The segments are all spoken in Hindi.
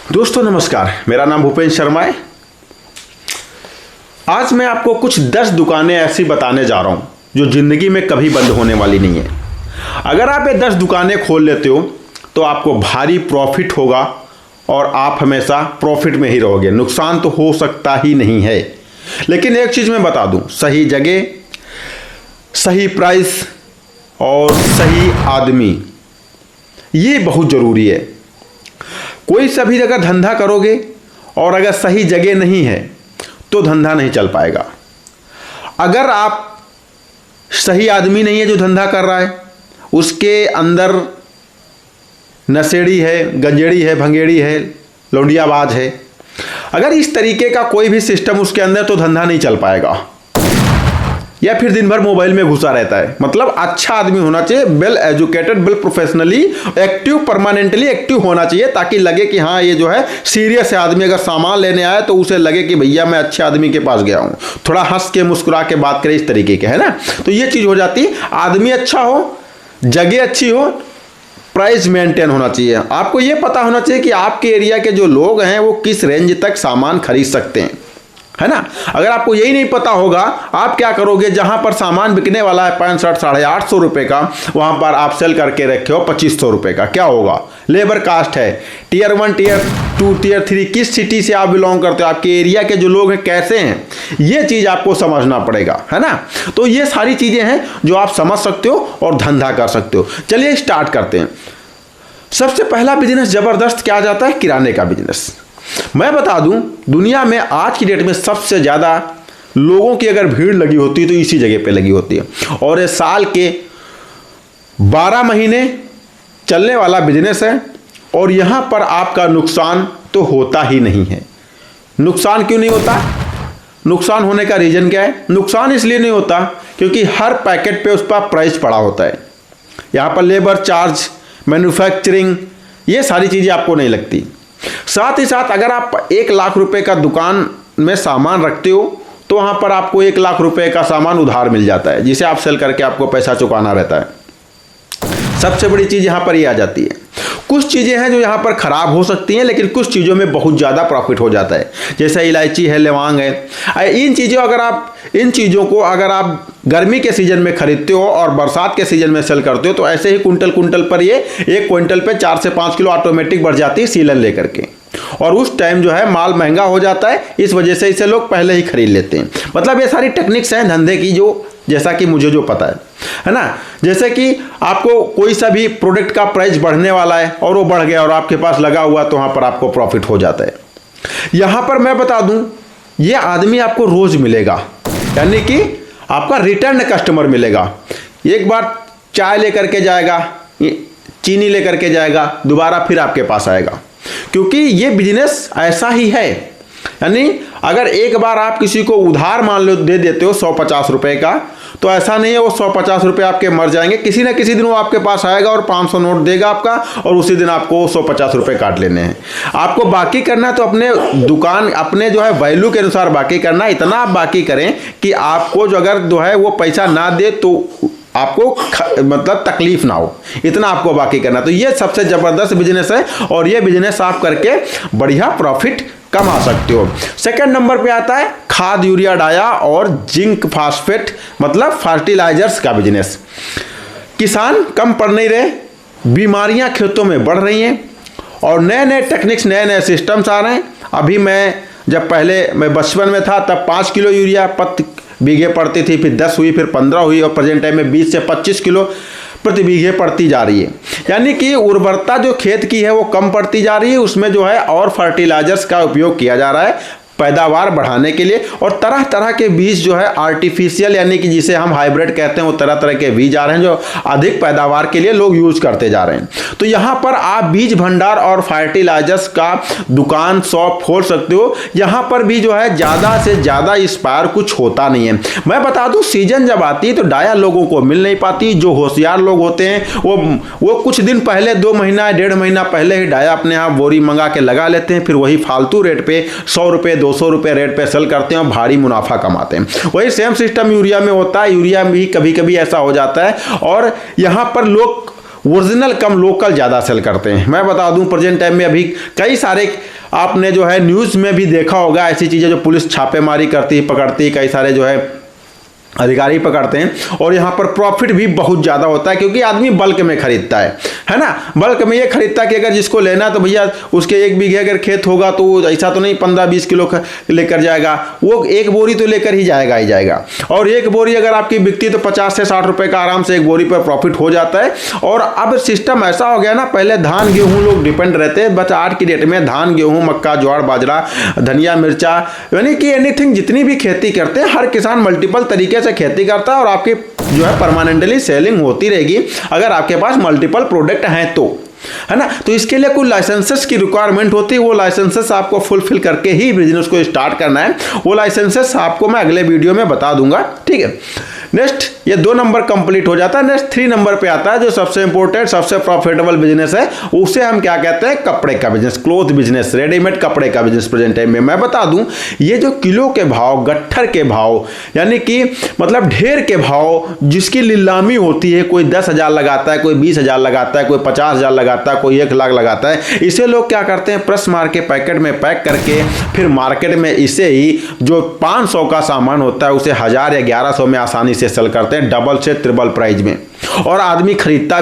दोस्तों नमस्कार, मेरा नाम भूपेंद्र शर्मा है। आज मैं आपको कुछ 10 दुकानें ऐसी बताने जा रहा हूँ जो ज़िंदगी में कभी बंद होने वाली नहीं है। अगर आप ये 10 दुकानें खोल लेते हो तो आपको भारी प्रॉफिट होगा और आप हमेशा प्रॉफिट में ही रहोगे। नुकसान तो हो सकता ही नहीं है। लेकिन एक चीज़ मैं बता दूँ, सही जगह, सही प्राइस और सही आदमी, ये बहुत ज़रूरी है। कोई सभी जगह धंधा करोगे और अगर सही जगह नहीं है तो धंधा नहीं चल पाएगा। अगर आप सही आदमी नहीं है जो धंधा कर रहा है, उसके अंदर नशेड़ी है, गंजेड़ी है, भंगेड़ी है, लौंडियाबाज है, अगर इस तरीके का कोई भी सिस्टम उसके अंदर, तो धंधा नहीं चल पाएगा। या फिर दिन भर मोबाइल में घुसा रहता है। मतलब अच्छा आदमी होना चाहिए, well educated, well professionally active, permanently active होना चाहिए, ताकि लगे कि हाँ ये जो है सीरियस है आदमी। अगर सामान लेने आए तो उसे लगे कि भैया मैं अच्छे आदमी के पास गया हूँ, थोड़ा हंस के मुस्कुरा के बात करे, इस तरीके के, है ना। तो ये चीज़ हो जाती है। आदमी अच्छा हो, जगह अच्छी हो, प्राइस मेंटेन होना चाहिए। आपको ये पता होना चाहिए कि आपके एरिया के जो लोग हैं वो किस रेंज तक सामान खरीद सकते हैं, है ना। अगर आपको यही नहीं पता होगा, आप क्या करोगे, जहां पर सामान बिकने वाला है 6500 850 रुपये का, वहां पर आप सेल करके रखे हो 2500 रुपये का। क्या होगा? लेबर कास्ट है। टियर 1, टियर 2, टियर 3, किस सिटी से आप बिलोंग करते हो, आपके एरिया के जो लोग हैं कैसे हैं, ये चीज़ आपको समझना पड़ेगा, है ना। तो ये सारी चीज़ें हैं जो आप समझ सकते हो और धंधा कर सकते हो। चलिए स्टार्ट करते हैं। सबसे पहला बिजनेस जबरदस्त क्या जाता है, किराने का बिजनेस। मैं बता दूं, दुनिया में आज की डेट में सबसे ज़्यादा लोगों की अगर भीड़ लगी होती है तो इसी जगह पे लगी होती है। और ये साल के 12 महीने चलने वाला बिजनेस है और यहाँ पर आपका नुकसान तो होता ही नहीं है। नुकसान क्यों नहीं होता? नुकसान होने का रीज़न क्या है? नुकसान इसलिए नहीं होता क्योंकि हर पैकेट पे उस पर प्राइस पड़ा होता है। यहाँ पर लेबर चार्ज, मैन्युफैक्चरिंग, ये सारी चीज़ें आपको नहीं लगती। साथ ही साथ अगर आप 1 लाख रुपए का दुकान में सामान रखते हो तो वहाँ पर आपको 1 लाख रुपए का सामान उधार मिल जाता है, जिसे आप सेल करके आपको पैसा चुकाना रहता है। सबसे बड़ी चीज़ यहाँ पर ये आ जाती है। कुछ चीज़ें हैं जो यहाँ पर ख़राब हो सकती हैं, लेकिन कुछ चीज़ों में बहुत ज़्यादा प्रॉफिट हो जाता है। जैसे इलायची है, लौंग है। इन चीज़ों को अगर आप गर्मी के सीज़न में खरीदते हो और बरसात के सीज़न में सेल करते हो तो ऐसे ही कुंटल पर ये 1 क्विंटल पे 4 से 5 किलो ऑटोमेटिक बढ़ जाती है सीलन लेकर के। और उस टाइम जो है माल महंगा हो जाता है, इस वजह से इसे लोग पहले ही खरीद लेते हैं। मतलब ये सारी टेक्निक्स हैं धंधे की, जो जैसा कि मुझे जो पता है ना। जैसे कि आपको कोई सा भी प्रोडक्ट का प्राइस बढ़ने वाला है और वो बढ़ गया और आपके पास लगा हुआ, तो वहाँ पर आपको प्रॉफिट हो जाता है। यहाँ पर मैं बता दूँ, ये आदमी आपको रोज़ मिलेगा, यानी कि आपका रिटर्न कस्टमर मिलेगा। एक बार चाय लेकर के जाएगा, चीनी लेकर के जाएगा, दोबारा फिर आपके पास आएगा, क्योंकि ये बिजनेस ऐसा ही है। यानी अगर एक बार आप किसी को उधार मान लो दे देते हो 150 रुपए का, तो ऐसा नहीं है वो 150 रुपये आपके मर जाएंगे। किसी ना किसी दिन वो आपके पास आएगा और 500 नोट देगा आपका, और उसी दिन आपको 150 रुपये काट लेने हैं। आपको बाकी करना है तो अपने दुकान, अपने जो है वैल्यू के अनुसार बाकी करना। इतना आप बाकी करें कि आपको जो अगर जो है वो पैसा ना दे तो आपको मतलब तकलीफ ना हो, इतना आपको बाकी करना। तो ये सबसे ज़बरदस्त बिजनेस है और ये बिजनेस आप करके बढ़िया प्रॉफिट कमा सकते हो। सेकंड नंबर पे आता है खाद, यूरिया, डाया और जिंक फास्फेट, मतलब फर्टिलाइजर्स का बिजनेस। किसान कम पड़ नहीं रहे, बीमारियां खेतों में बढ़ रही हैं और नए नए टेक्निक्स, नए नए सिस्टम्स आ रहे हैं। अभी जब पहले मैं बचपन में था तब 5 किलो यूरिया बीघे पड़ती थी, फिर 10 हुई, फिर 15 हुई और प्रेजेंट टाइम में 20 से 25 किलो प्रति बीघे पड़ती जा रही है। यानी कि उर्वरता जो खेत की है वो कम पड़ती जा रही है, उसमें जो है और फर्टिलाइजर्स का उपयोग किया जा रहा है पैदावार बढ़ाने के लिए। और तरह तरह के बीज जो है आर्टिफिशियल, यानी कि जिसे हम हाइब्रिड कहते हैं, वो तरह तरह के बीज आ रहे हैं जो अधिक पैदावार के लिए लोग यूज करते जा रहे हैं। तो यहाँ पर आप बीज भंडार और फर्टिलाइजर्स का दुकान, शॉप खोल सकते हो। यहाँ पर भी जो है ज़्यादा से ज़्यादा एक्सपायर कुछ होता नहीं है। मैं बता दूँ, सीजन जब आती है तो डाया लोगों को मिल नहीं पाती। जो होशियार लोग होते हैं वो कुछ दिन पहले, 2 महीना 1.5 महीना पहले ही डाया अपने यहाँ बोरी मंगा के लगा लेते हैं, फिर वही फालतू रेट पे 100 रुपये 200 रुपये रेट पे सेल करते हैं और भारी मुनाफा कमाते हैं। वही सेम सिस्टम यूरिया में होता है। यूरिया में भी कभी कभी ऐसा हो जाता है और यहाँ पर लोग ओरिजिनल कम लोकल ज़्यादा सेल करते हैं। मैं बता दूं प्रेजेंट टाइम में अभी कई सारे आपने जो है न्यूज़ में भी देखा होगा ऐसी चीज़ें जो पुलिस छापेमारी करती है, पकड़ती है, कई सारे जो है अधिकारी पकड़ते हैं और यहाँ पर प्रॉफिट भी बहुत ज़्यादा होता है क्योंकि आदमी बल्क में खरीदता है ना। बल्क में ये खरीदता है कि अगर जिसको लेना तो भैया उसके 1 बीघे अगर खेत होगा तो ऐसा तो नहीं 15-20 किलो लेकर जाएगा, वो 1 बोरी तो लेकर ही जाएगा। और 1 बोरी अगर आपकी बिकती तो 50 से 60 रुपये का आराम से 1 बोरी पर प्रॉफिट हो जाता है। और अब सिस्टम ऐसा हो गया ना, पहले धान गेहूँ लोग डिपेंड रहते हैं, बट आज की डेट में धान गेहूँ मक्का ज्वार बाजरा धनिया मिर्चा यानी कि एनीथिंग जितनी भी खेती करते हैं हर किसान मल्टीपल तरीके से खेती करता है और आपकी जो है परमानेंटली सेलिंग होती रहेगी अगर आपके पास मल्टीपल प्रोडक्ट हैं तो, है ना। तो इसके लिए कुछ लाइसेंसेस की रिक्वायरमेंट होती है, वो लाइसेंसेस आपको फुलफिल करके ही बिजनेस को स्टार्ट करना है। वो लाइसेंसेस आपको मैं अगले वीडियो में बता दूंगा, ठीक है। नेक्स्ट ये 2 नंबर कंप्लीट हो जाता है। नेक्स्ट 3 नंबर पे आता है जो सबसे इंपॉर्टेंट सबसे प्रॉफिटेबल बिजनेस है, उसे हम क्या कहते हैं, कपड़े का बिजनेस, क्लोथ बिजनेस, रेडीमेड कपड़े का बिजनेस। प्रेजेंट टाइम में मैं बता दूं ये जो किलो के भाव, गट्ठर के भाव यानी कि मतलब ढेर के भाव जिसकी नीलामी होती है, कोई 10,000 लगाता है, कोई 20,000 लगाता है, कोई 50,000 लगाता है, कोई 1 लाख लगाता है, इसे लोग क्या करते हैं प्रेस मार के पैकेट में पैक करके फिर मार्केट में इसे ही जो 500 का सामान होता है उसे 1000 या 1100 में आसानी से सेल करते हैं, डबल से ट्रिपल प्राइस में। और आदमी खरीदता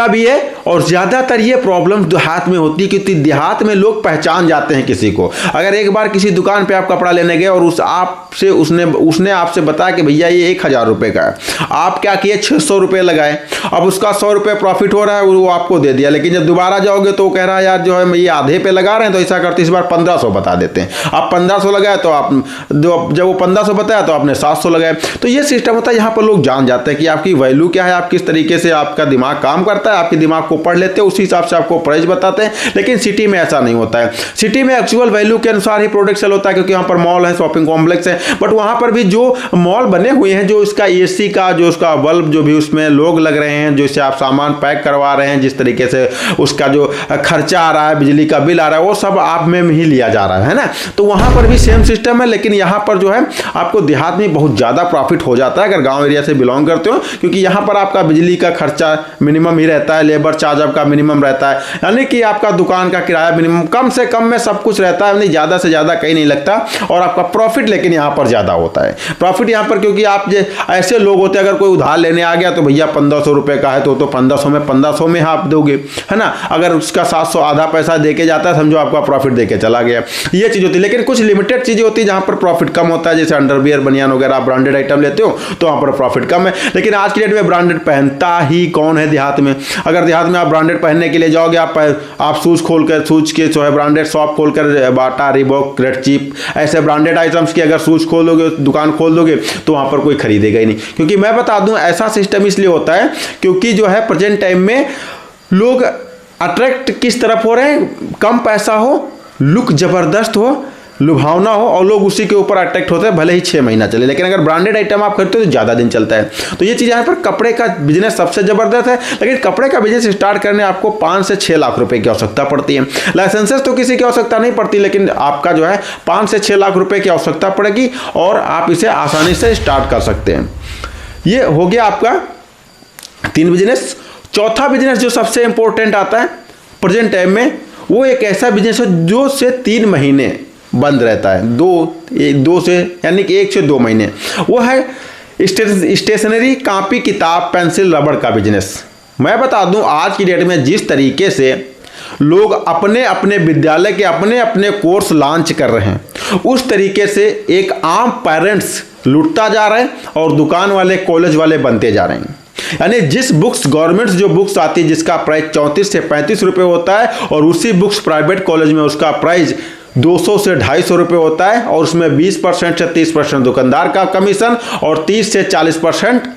भी है और ज्यादातर ये प्रॉब्लम देहात में होती है क्योंकि देहात में लोग पहचान जाते हैं किसी को। अगर एक बार किसी दुकान पे आप कपड़ा लेने गए और उसने आपसे बताया कि भैया ये 1000 रुपए का है, आप क्या किए 600 रुपए लगाए, अब उसका 100 रुपए प्रॉफिट हो रहा है वो आपको दे दिया, लेकिन जब दोबारा जाओगे तो कह रहा है यार जो है ये आधे पे लगा रहे हैं, तो ऐसा करते इस बार 1500 बता देते हैं। आप 1500 लगाए तो आप जब वो 1500 बताया तो आपने 700 लगाए। तो ये सिस्टम होता है, यहाँ पर लोग जान जाते हैं कि आपकी वैल्यू क्या है, आप किस तरीके से आपका दिमाग काम करता है, आपके दिमाग को पढ़ लेते हैं, उसी हिसाब से आपको प्राइस बताते हैं। लेकिन सिटी में ऐसा नहीं होता है, सिटी में एक्चुअल वैल्यू के अनुसार ही प्रोडक्ट सेल होता है क्योंकि यहाँ पर मॉल है, शॉपिंग कॉम्प्लेक्स है। बट वहाँ पर भी जो मॉल बने हुए हैं, जो इसका एसी का जो उसका बल्ब जो भी उसमें लोग लग रहे हैं, जो इससे आप सामान पैक करवा रहे हैं, जिस तरीके से उसका जो खर्चा आ रहा है, बिजली का बिल आ रहा है, वो सब आप में ही लिया जा रहा है ना। तो वहाँ पर भी सेम सिस्टम है, लेकिन यहाँ पर जो है आपको देहात में बहुत ज़्यादा प्रॉफिट हो जाता है अगर गाँव एरिया से बिलोंग करते हो, क्योंकि यहाँ पर आपका बिजली का खर्चा मिनिमम ही रहता है, लेबर चार्ज आपका मिनिमम रहता है, यानी कि आपका दुकान का किराया मिनिमम, कम से कम में सब कुछ रहता है, नहीं ज़्यादा से ज़्यादा कहीं नहीं लगता। और आपका प्रॉफिट लेकिन यहाँ पर ज़्यादा होता है, प्रॉफिट यहाँ पर, क्योंकि आप ऐसे लोग होते हैं अगर कोई उधार लेने आ गया तो भैया 1500 रुपये का है तो 1500 में आप दोगे, है ना। अगर उसका 700 आधा पैसा दे के जाता है समझो आपका प्रॉफिट दे के चला गया, ये चीज़ होती है। लेकिन कुछ लिमिटेड चीज़ें होती है जहाँ पर प्रॉफिट कम होता है, जैसे अंडरवियर बनियान वगैरह आप ब्रांडेड आइटम लेते हो तो वहाँ पर प्रॉफिट कम है। लेकिन आज की डेट में ब्रांडेड पहनता ही कौन है देहात में। अगर देहात में आप ब्रांडेड पहनने के लिए जाओगे, आप शूज़ के जो है ब्रांडेड शॉप खोलकर, बाटा, रिबॉक, रेड चीप ऐसे ब्रांडेड आइटम्स की अगर शूज़ खोलोगे, दुकान खोल दोगे तो वहाँ पर कोई खरीदेगा ही नहीं। क्योंकि मैं बता दूं ऐसा सिस्टम इसलिए होता है क्योंकि जो है प्रेजेंट टाइम में लोग अट्रैक्ट किस तरफ हो रहे हैं, कम पैसा हो, लुक जबरदस्त हो, लुभावना हो, और लोग उसी के ऊपर अट्रैक्ट होते हैं, भले ही 6 महीना चले। लेकिन अगर ब्रांडेड आइटम आप खरीदते हो तो ज़्यादा दिन चलता है। तो ये चीज़ यहाँ पर कपड़े का बिजनेस सबसे ज़बरदस्त है। लेकिन कपड़े का बिजनेस स्टार्ट करने आपको 5 से 6 लाख रुपए की आवश्यकता पड़ती है। लाइसेंसेस तो किसी की आवश्यकता नहीं पड़ती, लेकिन आपका जो है 5 से 6 लाख रुपए की आवश्यकता पड़ेगी और आप इसे आसानी से स्टार्ट कर सकते हैं। ये हो गया आपका 3 बिजनेस। चौथा बिजनेस जो सबसे इंपॉर्टेंट आता है प्रेजेंट टाइम में, वो एक ऐसा बिजनेस है जो से 3 महीने बंद रहता है, दो से यानी कि 1 से 2 महीने। वो है स्टेशनरी, कॉपी, किताब, पेंसिल, रबड़ का बिजनेस। मैं बता दूं आज की डेट में जिस तरीके से लोग अपने अपने विद्यालय के अपने अपने कोर्स लॉन्च कर रहे हैं, उस तरीके से एक आम पेरेंट्स लुटता जा रहा है और दुकान वाले कॉलेज वाले बनते जा रहे हैं। यानी जिस बुक्स गवर्नमेंट जो बुक्स आती है जिसका प्राइस 34 से 35 रुपये होता है, और उसी बुक्स प्राइवेट कॉलेज में उसका प्राइस 200 से 250 रुपये होता है, और उसमें 20% से 30% दुकानदार का कमीशन और 30 से 40%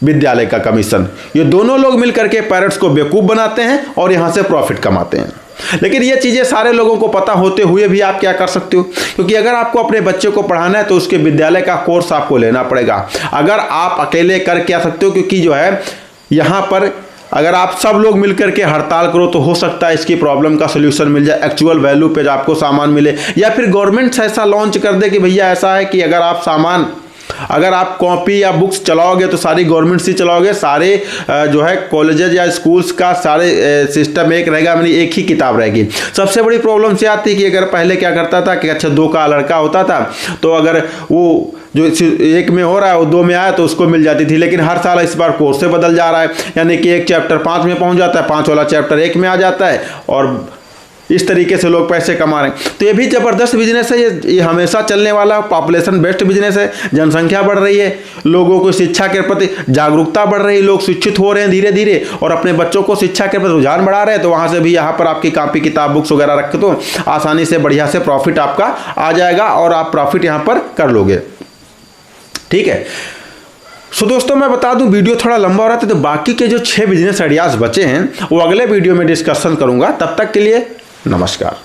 विद्यालय का कमीशन। ये दोनों लोग मिलकर के पेरेंट्स को बेवकूफ़ बनाते हैं और यहाँ से प्रॉफिट कमाते हैं। लेकिन ये चीज़ें सारे लोगों को पता होते हुए भी आप क्या कर सकते हो, क्योंकि अगर आपको अपने बच्चे को पढ़ाना है तो उसके विद्यालय का कोर्स आपको लेना पड़ेगा। अगर आप अकेले कर क्या सकते हो, क्योंकि जो है यहाँ पर अगर आप सब लोग मिलकर के हड़ताल करो तो हो सकता है इसकी प्रॉब्लम का सोल्यूशन मिल जाए, एक्चुअल वैल्यू पे आपको सामान मिले, या फिर गवर्नमेंट ऐसा लॉन्च कर दे कि भैया ऐसा है कि अगर आप सामान अगर आप कॉपी या बुक्स चलाओगे तो सारी गवर्नमेंट से चलाओगे, सारे जो है कॉलेजेस या स्कूल्स का सारे सिस्टम एक रहेगा, यानी एक ही किताब रहेगी। सबसे बड़ी प्रॉब्लम से आती है कि अगर पहले क्या करता था कि अच्छा 2 का लड़का होता था तो अगर वो जो 1 में हो रहा है वो 2 में आया तो उसको मिल जाती थी, लेकिन हर साल इस बार कोर्स से बदल जा रहा है, यानी कि एक चैप्टर 5 में पहुंच जाता है, 5 वाला चैप्टर 1 में आ जाता है, और इस तरीके से लोग पैसे कमा रहे हैं। तो ये भी ज़बरदस्त बिजनेस है, ये हमेशा चलने वाला पॉपुलेशन बेस्ड बिजनेस है। जनसंख्या बढ़ रही है, लोगों को शिक्षा के प्रति जागरूकता बढ़ रही है, लोग शिक्षित हो रहे हैं धीरे धीरे और अपने बच्चों को शिक्षा के प्रति रुझान बढ़ा रहे हैं। तो वहाँ से भी यहाँ पर आपकी कॉपी किताब बुक्स वगैरह रख दो, आसानी से बढ़िया से प्रॉफिट आपका आ जाएगा और आप प्रॉफिट यहाँ पर कर लोगे। ठीक है, सो दोस्तों मैं बता दूं वीडियो थोड़ा लंबा हो रहा था, तो बाकी के जो 6 बिजनेस आइडियाज़ बचे हैं वो अगले वीडियो में डिस्कशन करूंगा। तब तक के लिए नमस्कार।